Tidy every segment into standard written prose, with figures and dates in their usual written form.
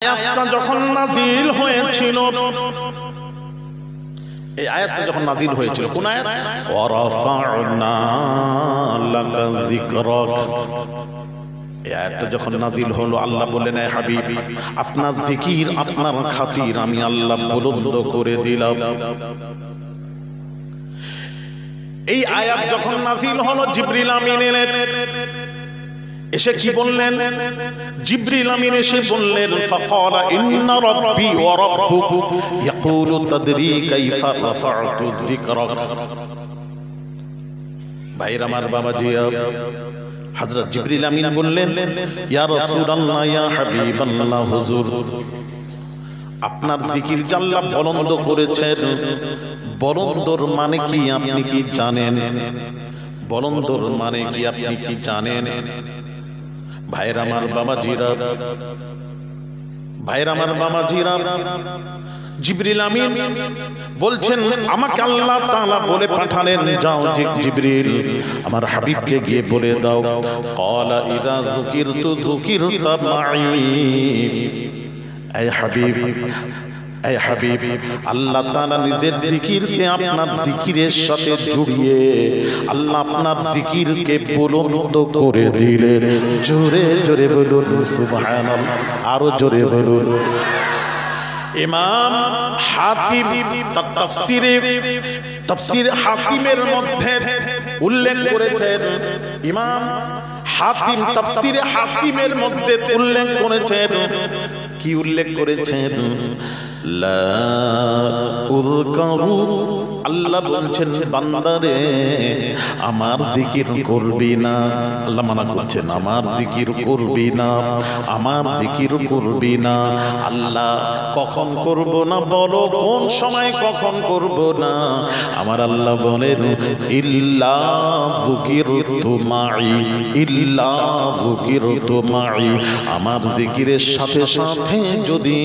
আয়াতটা যখন নাজিল হয়েছিল, এই আয়াতটা যখন নাজিল হয়েছিল, কোন আয়াত? ওয়ারাফা'না লাকা যিকরাক। এই আয়াতটা যখন নাজিল হলো, আল্লাহ বললেন, হে হাবিব, আপনার জিকির, আপনার খাতির আমি আল্লাহ বুলন্দ করে দিলাম। এই আয়াত যখন নাজিল হলো, জিবরিল আমিন এলেন, এসে কি বললেন? জিবরিল আমিন এসে বললেন, ফাকালা ইন্না রাব্বি ওয়া রাব্বুক ইয়াকুলু তাদরি কাইফা রাফা'তু যিকরাক। ভাইরা আমার, বাবাজি, হযরত জিবরিল আমিন বললেন, ইয়া রাসূলুল্লাহ, ইয়া হাবিবাল্লাহ, হুজুর, আপনার জিকির আল্লাহ বুলন্দ করেছেন, বুলন্দর মানে কি আপনি কি জানেন? বুলন্দর মানে কি আপনি কি জানেন? ভাইরা আমার, বাবাজিরা, ভাইরা আমার, বাবাজিরা, জিবরিল আমিন বলছেন, আমাকে আল্লাহ তাআলা বলে পাঠালেন, যাও জিবরিল, আমার হাবিবকে গিয়ে বলে দাও, ক্বালা ইযা যুকিরতু যুকিরতা মাই। এই হাবিব, এই হাবিব, আল্লাহ তাআলা নিজের জিকিরকে আপনার জিকিরের সাথে জুড়িয়ে আল্লাহ আপনার জিকিরকে বুলন্দ করে দিলেন। জোরে জোরে বলুন সুবহানাল্লাহ, আরো জোরে বলুন। ইমাম হাতিম তাফসীর হাতিমের মধ্যে উল্লেখ করেছেন, ইমাম হাতিম তাফসীরে হাতিমের মধ্যে উল্লেখ করেছেন, কি উল্লেখ করেছেন? লা উযকারু, আল্লাহ বলছেন, বান্দারে আমার জিকির করবি না। আল্লাহ মানা করছেন, আমার জিকির করবি না, আমার জিকির করবি না। আল্লাহ কখন করব না, বলো কোন সময় কখন করব না? আমার আল্লাহ বলেন, ইল্লা যুকিরতু মাই, ইল্লা যুকিরতু মাই। আমার জিকিরের সাথে সাথে যদি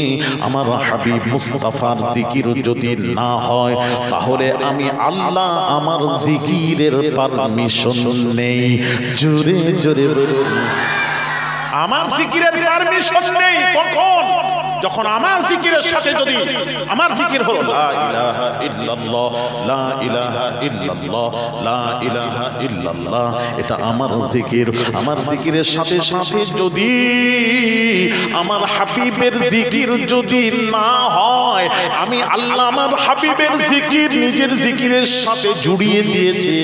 আমার হাবিব মুস্তাফার জিকির যদি না হয়, তাহলে আমি আল্লাহ আমার জিকিরের পারমিশন নেই। জোরে জোরে বলুন, আমার জিকিরের পারমিশন নেই। কখন? যখন আমার জিকিরের সাথে যদি আমার জিকির হলো লা ইলাহা ইল্লাল্লাহ, লা ইলাহা ইল্লাল্লাহ, লা ইলাহা ইল্লাল্লাহ, এটা আমার জিকির। আমার জিকিরের সাথে সাথে যদি আমার হাবিবের জিকির যদি না হয়, আমি আল্লাহ আমার হাবিবের জিকির নিজের জিকিরের সাথে জুড়িয়ে দিয়েছে।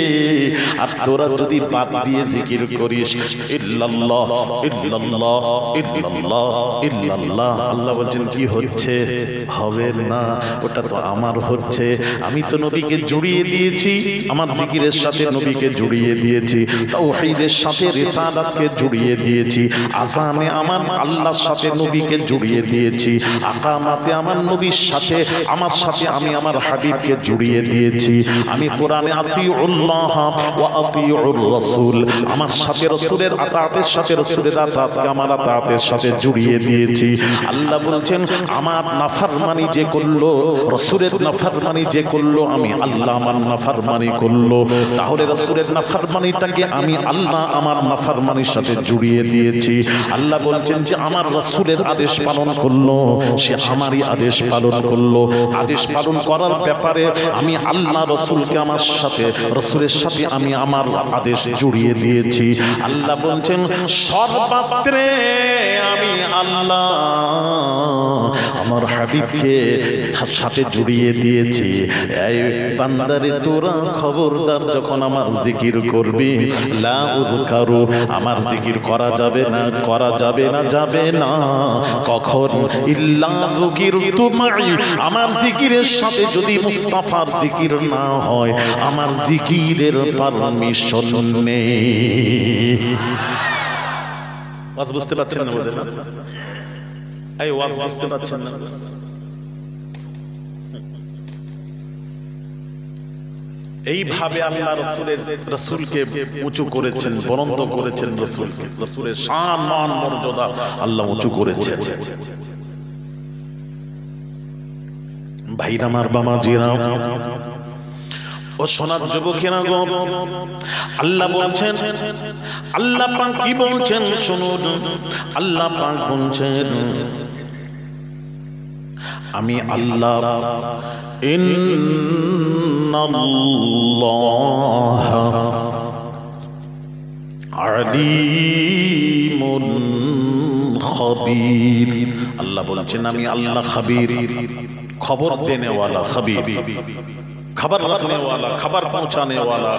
আর তোরা যদি বাদ দিয়ে জিকির করিস, ইল্লাল্লাহ ইল্লাল্লাহ ইল্লাল্লাহ ইল্লাল্লাহ, আল্লাহ বলছেন, কি হচ্ছে? হবে না, ওটা তো আমার হচ্ছে। আমি তো নবীকে জুড়িয়ে দিয়েছি, আমার জিকিরের সাথে নবীকে জুড়িয়ে দিয়েছি, তাওহীদের সাথে রিসালাতকে জুড়িয়ে দিয়েছি, আযানে আমার আল্লাহর সাথে নবীকে জুড়িয়ে দিয়েছি, আকামাতে আমার নবীর সাথে আমার সাথে আমি আমার হাবিবকে জুড়িয়ে দিয়েছি। আমি কোরআনে আতিউল্লাহ ওয়া আতিউর রাসূল, আমার সাথে রাসূলের আতাতের সাথে রাসূলের আতাতকে আমার আতাতের সাথে জুড়িয়ে দিয়েছি। আল্লাহ বলছেন, আমার নাফরমানি যে করলো, রাসূলের নাফরমানি যে করলো, আমি আল্লাহ আমার নাফরমানি করলো, তাহলে রাসূলের নাফরমানিটাকে আমি আল্লাহ আমার নাফরমানির সাথে জুড়িয়ে দিয়েছি। আল্লাহ বলছেন যে আমার রাসূলের আদেশ পালন করলো, সে আমারই আদেশ পালন করলো। আদেশ পালন করার ব্যাপারে আমি আল্লাহ রাসূলকে আমার সাথে, রাসূলের সাথে আমি আমার আদেশ জুড়িয়ে দিয়েছি। আল্লাহ বলছেন, সর্বত্রে আমি আল্লাহ আমার হাবিবকে সাথে জুড়িয়ে দিয়েছি। এই বান্দারে, তোরা খবরদার, যখন আমার জিকির করবি, লা উযকারু, আমার জিকির করা যাবে না, করা যাবে না, যাবে না। কখন? ইল্লা যুকিরতু মাই, আমার জিকিরের সাথে যদি মুস্তাফার জিকির না হয়, আমার জিকিরের পারমিশন নেই। ওয়াজ বুঝতে পারছেন না? বলেন, এই ওয়াজ বুঝতে পারছেন না? এইভাবে আল্লাহ রাসূলকে উঁচু করেছেন, বুলন্দ করেছেন, রাসূলকে, রাসূলের শান মান মর্যাদা আল্লাহ উঁচু করেছেন। ভাইরা আমার, বাবাজিরা, ও সোনার যুবকেরা গো, আল্লাহ বলছেন, আল্লাহ পাক কি বলছেন শুনুন। আল্লাহ পাক বলছেন, আমি আল্লাহ ইন্নাল্লাহ আলিমুন খবীর। আল্লাহ বলেছেন আমি আল্লাহ খবীর, খবর দেনে वाला খবীর, খবর রাখনে वाला, খবর পৌঁছানে वाला,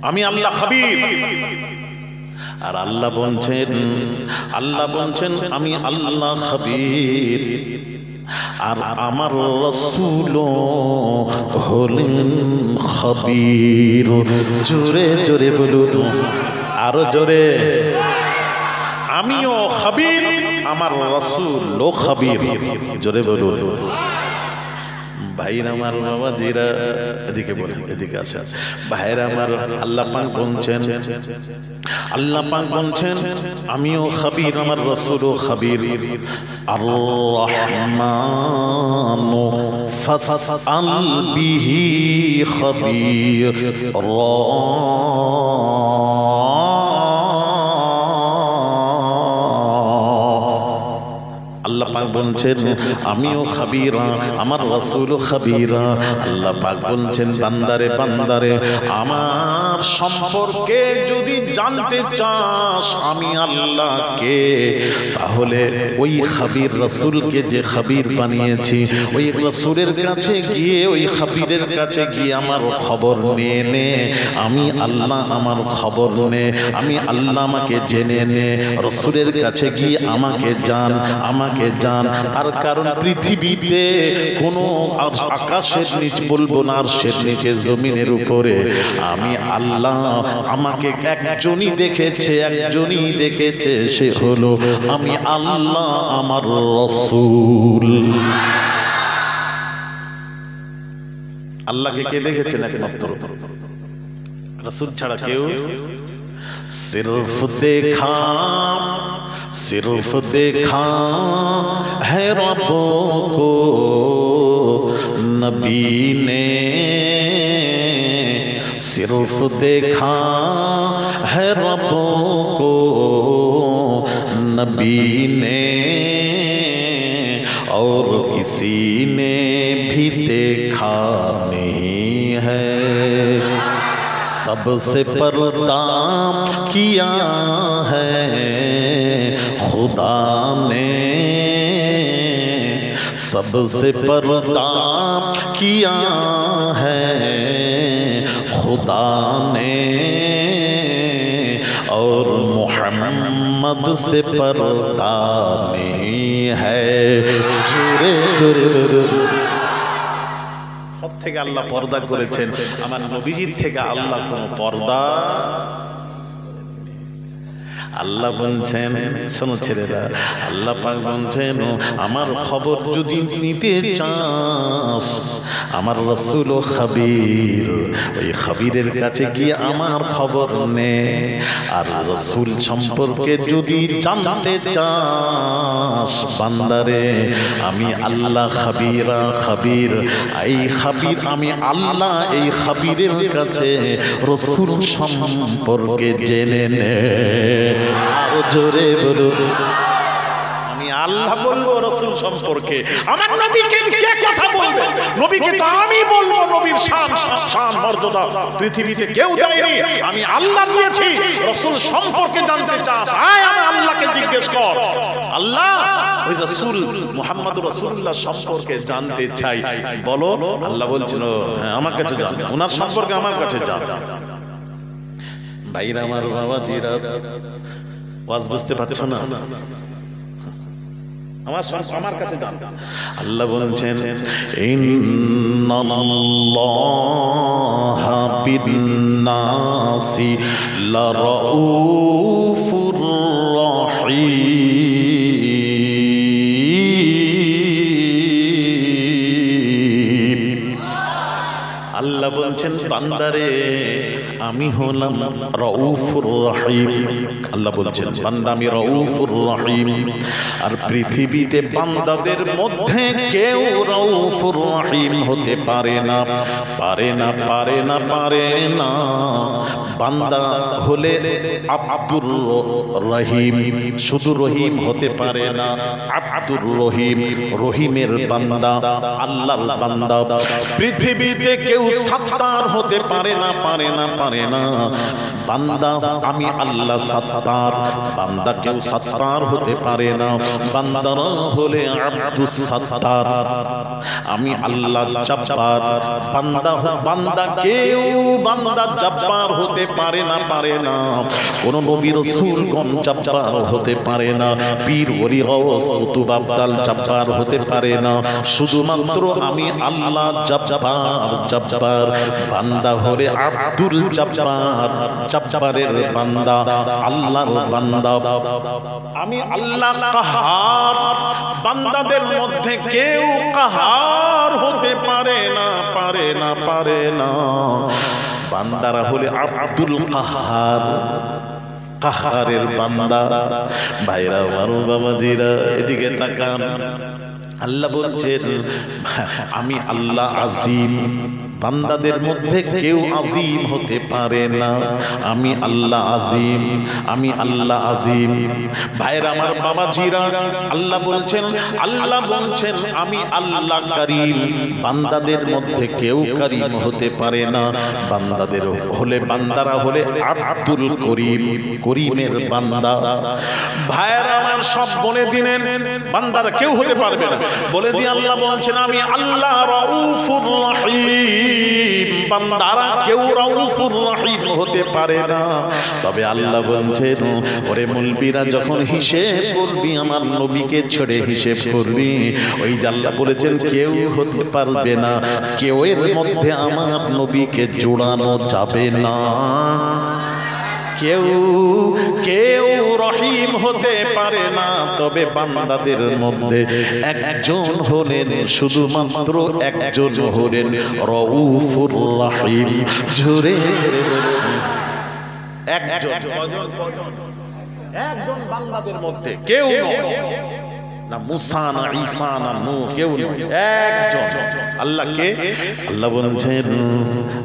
আমি আল্লাহ খবীর। আর আল্লাহ বলছেন আমি আল্লাহ খবীর, আর আমার রাসূল হলেন খবীর। জোরে জোরে বলুন, আরো জোরে। আমিও খবীর, আমার রাসূলও খবীর। জোরে বলুন। ভাইরা আমার, বাবাজিরা এদিকে বলেন, এদিকে আসেন। ভাইরা আমার, আল্লাহ পাক বলছেন আমিও খবীর, আমার রাসূলও খবীর। আর রহমানু ফাসআল বিহি খবীর। আল্লাহ পাক বলছেন আমিও খবীরা, আমার রাসূলও খবীরা। আল্লাহ পাক বলছেন বান্দারে বান্দারে, আমার সম্পর্কে যদি জানতে চাস আমি আল্লাহকে, তাহলে ওই খবীর রাসূলকে যে খবীর বানিয়েছি, ওই রাসূলের কাছে গিয়ে, ওই খবীরের কাছে গিয়ে আমার খবর নিয়ে নে। আমি আল্লাহ আমার খবর নে, আমি আল্লাহ আমাকে জেনে নে। রাসূলের কাছে গিয়ে আমাকে জান, আমাকে জান। তার কারণ পৃথিবীতে কোনো আকাশের নিচ বলবো না, আর সে নিচে জমিনের উপরে আমি আল্লাহ আমাকে একজনই দেখেছে, সে হলো আমি আল্লাহ আমার রাসূল। আল্লাহকে কে দেখেছেন? একমাত্র রাসূল ছাড়া কেউ। सिर्फ देखा है रब को नबी ने, सिर्फ देखा है रब को नबी ने, और किसी ने भी देखा नहीं है। सबसे पर्दा किया है खुदा ने, सबसे पर्दा किया है खुदा ने, और मोहम्मद से पर्दा नहीं है। जुरे जुरे সব থেকে আল্লাহ পর্দা করেছেন, আমার নবীজির থেকে আল্লাহ কোনো পর্দা। আল্লাহ বলছেন, শোনো ছেলেরা, আল্লাহ পাক বলছেন আমার খবর যদি নিতে চাস, আমার রাসূলও খবীর, ওই খবীরের কাছে গিয়ে আমার খবর নে। আর রাসূল সম্পর্কে যদি জানতে চাস বান্দারে, আমি আল্লাহ খবীর, এই খবীর আমি আল্লাহ, এই খবীরের কাছে রাসূল সম্পর্কে জেনে নে। আরো জোরে বলুন, আমি আল্লাহ বলবো রাসূল সম্পর্কে। আমার নবীকে কে কথা বলবে? নবীকে তো আমি বলবো। নবীর শান মর্যাদা পৃথিবীতে কেউ দেয়নি, আমি আল্লাহ দিয়েছি। রাসূল সম্পর্কে জানতে চাস, আয় আমার আল্লাহকে জিজ্ঞেস কর। আল্লাহ ওই রাসূল মুহাম্মদ রাসূলুল্লাহ সম্পর্কে জানতে চাই, বলো। আল্লাহ বলছিল আমার কাছে জান, ওনার সম্পর্কে আমার কাছে জান। ভাইরা আমার, বাবাজিরা, ওয়াজ বুঝতে পারছো না? আমার কাছে জান। আল্লাহ বলেছেন ইন্নাল্লাহা বিন-নাসি লারাউফুর রাহিম। আল্লাহ বলছেন বান্দারে আমি হলাম রউফুর রহিম। আল্লাহ বলছেন বান্দা আমি রউফুর রহিম। আর পৃথিবীতে বান্দাদের মধ্যে কেউ রউফুর রহিম হতে পারে না, পারে না, পারে না, পারে না। বান্দা হলে আব্দুর রহিম, শুধু রহিম হতে পারে না, আব্দুর রহিম, রহিমের বান্দা, আল্লাহর বান্দা। পৃথিবীতে কেউ সাত্তার হতে পারে না, পারে না, পারে না। বান্দা আমি আল্লাহ সাত্তার, বান্দা কেউ সাত্তার হতে পারে না। বান্দারা হলে আব্দুস সাত্তার, আমি আল্লাহ জব্বার। বান্দা কেউ বান্দা জব্বার হতে পারে না, পারে না। কোন নবী রাসূলগণ জব্বার হতে পারে না, পীর ওলি গাউস কুতুব আবদাল জব্বার হতে পারে না। শুধুমাত্র আমি আল্লাহ জব্বার, জব্বার। বান্দা হলে আব্দুল জব্বার, জব্বারের বান্দা, আল্লাহর বান্দা। আমি আল্লাহ কাহার, বান্দাদের মধ্যে কেউ কাহার হতে পারে না, পারে না, পারে না। বান্দারা হলে আব্দুল কাহার, কাহারের বান্দা। ভাইরা মারু বাবাজিরা এদিকে তাকান। আল্লাহ বলছেন আমি আল্লাহ আজিম, বান্দাদের মধ্যে কেউ আজিম হতে পারে না, আমি আল্লাহ আজিম, আমি আল্লাহ আজিম। ভাইরা আমার বাবাজিরা আল্লাহ বলছেন, আল্লাহ বলছেন আমি আল্লাহ করিম, বান্দাদের মধ্যে কেউ করিম হতে পারে না। বান্দাদের হলে, বান্দারা হলে আব্দুল করিম, করিমের বান্দা। ভাইরা আমার সব বলে দিলেন বান্দারা কেউ হতে পারবে না, বলে দিয়ে আল্লাহ বলছেন আমি আল্লাহ রাউফুর রহিম, বান্দারা কেউ রাউফুর রহিম হতে পারে না। তবে আল্লাহ বলছেন ওরে মুলবিরা যখন হিসেব করবি আমার নবীকে ছেড়ে হিসেব করবি, ওই যে আল্লাহ বলেছেন কেউ হতে পারবে না, কেউ এর মধ্যে আমার নবীকে জোড়ানো যাবে না। কেউ কেউ রহিম হতে পারে না, তবে বান্দাদের মধ্যে একজন হলেন, শুধুমাত্র একজন হলেন রউফুর রহিম। জোরে একজন বান্দাদের মধ্যে কেউ না, মুসা না, ঈসা না, নূহ, কেউ নয়, একজন। আল্লাহকে আল্লাহ বলছেন,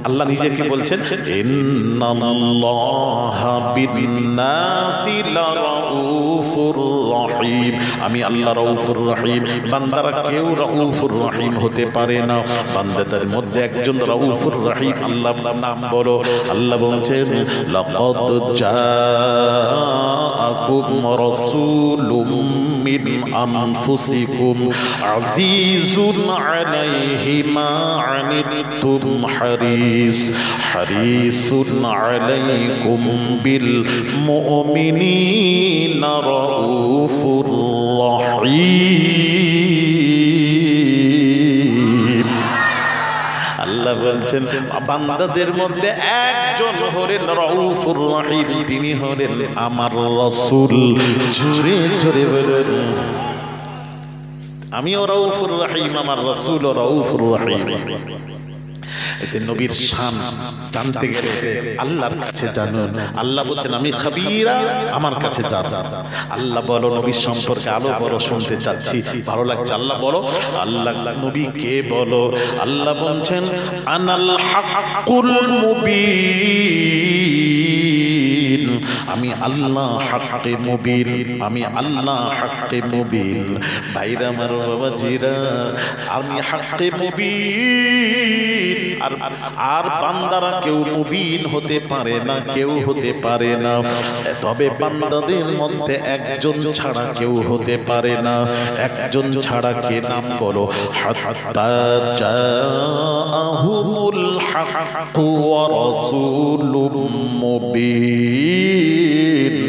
আল্লাহ নিজেকে বলছেন ইন্নাল্লাহা বিন-নাসি লারাউফুর রহিম, আমি আল্লাহ রাউফুর রহিম। বান্দারা কেউ রাউফুর রহিম হতে পারে না, বান্দাদের মধ্যে একজন রাউফুর রহিম। আল্লাহ নাম বলো। আল্লাহ বলছেন লাকাদ জাআকুম রাসূলুম মিন আনফুসিকুম আজিজুন আলাইহি মা আনিতুম হারিসুন আলাইকুম বিল মুমিনিনা রাউফুর রহিম। আল্লাহ বলছেন বান্দাদের মধ্যে একজন হলেন রাউফুর রহিম, তিনি হলেন আমার রাসূল। জোরে জোরে বলেন আমিও রাউফুর রহিম, আমার রাসূল রাউফুর রহিম। এতে নবীর শান জানতে গেলে আল্লাহর কাছে জানুন। আল্লাহ বলছেন আমি খাবীরা, আমার কাছে যান। আল্লাহ বলো নবীর সম্পর্কে আলো বড় শুনতে চাচ্ছি, ভালো লাগছে। আল্লাহ বলো, আল্লাহ নবী কে বলো। আল্লাহ বলছেন আনাল হাক্কুল মুবিন, আমি আল্লাহ হাক্কে মুবিন, আমি আল্লাহ হাক্কে মুবিন। ভাইরা আমার বাবাজিরা আমি হাক্কে মুবিন, আর বান্দারা কেউ মুবিন হতে পারে না, কেউ হতে পারে না। তবে বান্দাদের মধ্যে একজন ছাড়া কেউ হতে পারে না। একজন ছাড়া কে, নাম বলো। হাত্তা জাআহুমুল হাক্কু ওয়া রাসূলুম মুবিন।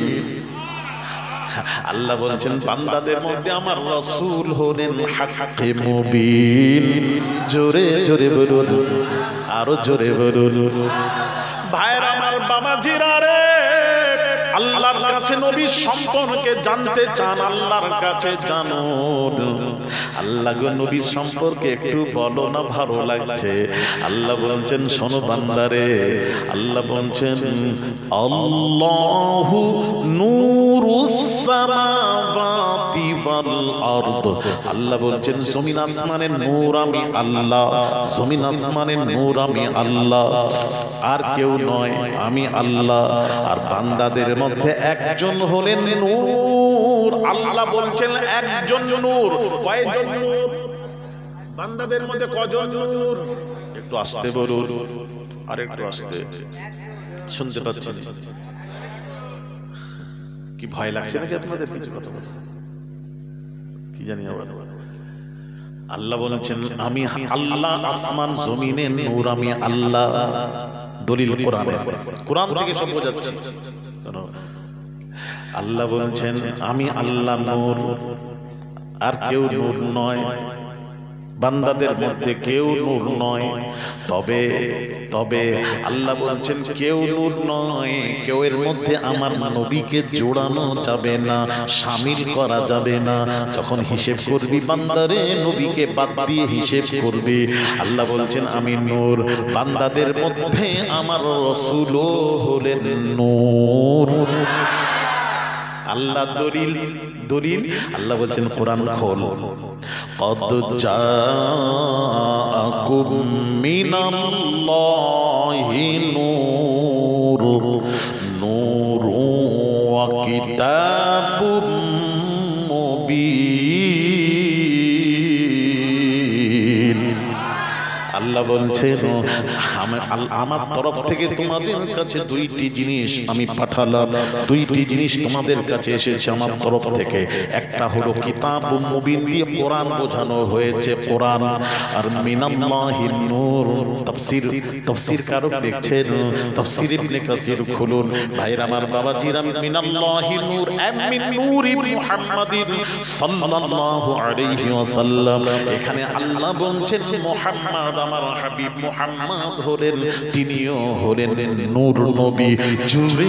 আল্লাহ বলছেন বান্দাদের মধ্যে আমার রাসূল হলেন হাক্কে মুবিন। জোরে জোরে বলুন, আরো জোরে বলুন। ভাইরা আমার বাবাজিরা রে, আল্লাহর কাছে নবীর সম্পর্কে জানতে চান, আল্লাহর কাছে জানুন। আল্লাহ গো নবীর সম্পর্কে একটু বলো না, ভালো লাগছে। আল্লাহ বলছেন শোনো বান্দারে, আল্লাহ বলছেন আল্লাহু নূরুস সামাওয়াতি ওয়াল আরদ। আল্লাহ বলছেন জমিন আসমানের নূর আমি আল্লাহ, জমিন আসমানের নূর আমি আল্লাহ, আর কেউ নয়, আমি আল্লাহ। আর বান্দাদের মধ্যে একজন হলেন নূর। আল্লাহ বলছেন একজন নূর। কয়জন নূর? বান্দাদের মধ্যে কজন নূর? একটু আস্তে বলুন, আর একটু আস্তে, শুনতে পাচ্ছেন? কি ভয় লাগছে নাকি আপনাদের কিছু কথা বলতে? কি জানি আবার। আল্লাহ বলেছেন আমি আল্লাহ, আসমান জমিনে নূর আমি আল্লাহ। দলিল কোরআনে, কোরআন থেকে সব বোঝাচ্ছি। আল্লাহ বলেছেন আমি আল্লাহ নূর, আর কেউ নূর নয়, বান্দাদের মধ্যে কেউ নূর নয়। তবে তবে আল্লাহ বলছেন কেউ নূর নয়, কেউ এর মধ্যে আমার নবীকে জোড়ানো যাবে না, শামিল করা যাবে না। যখন হিসেব করবি বান্দারে, নবীকে বাদ দিয়ে হিসেব করবি। আল্লাহ বলছেন আমি নূর, বান্দাদের মধ্যে আমার রাসূলও হলেন নূর। আল্লাহ দলিল, দলিল আল্লাহ বলছেন কোরআন খোল, قد جاءكم من الله نور نور وكتاب مبين। আল্লাহ বলছেন আমার তরফ থেকে তোমাদের কাছে দুইটি জিনিস আমি পাঠালাম, দুইটি জিনিস তোমাদের কাছে এসেছে আমার তরফ থেকে। একটা হলো কিতাব মুবিন দিয়ে কোরআন বোঝানো হয়েছে, কোরআন। আর মিনাল্লাহিন নূর, তাফসীর তাফসীর কারক দেখছেন, তাফসীর ইবনে কাসির খুলুন ভাইরা আমার, বাবাজিরা। মিনাল্লাহিন নূর মিন নূরি মুহাম্মাদিন সাল্লাল্লাহু আলাইহি ওয়াসাল্লাম। এখানে আল্লাহ বলছেন মুহাম্মদ, আমার হাবিব মুহাম্মদ হলেন, তিনিও হলেন নূর নবী। জুড়ে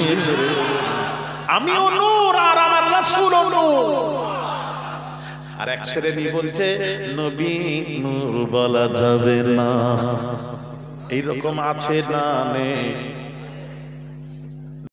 আমিও নূর আর আমার রাসূলও নূর। আর এক শ্রেণী বলছে নবী নূর বলা যাবে না, এইরকম আছে না নেই?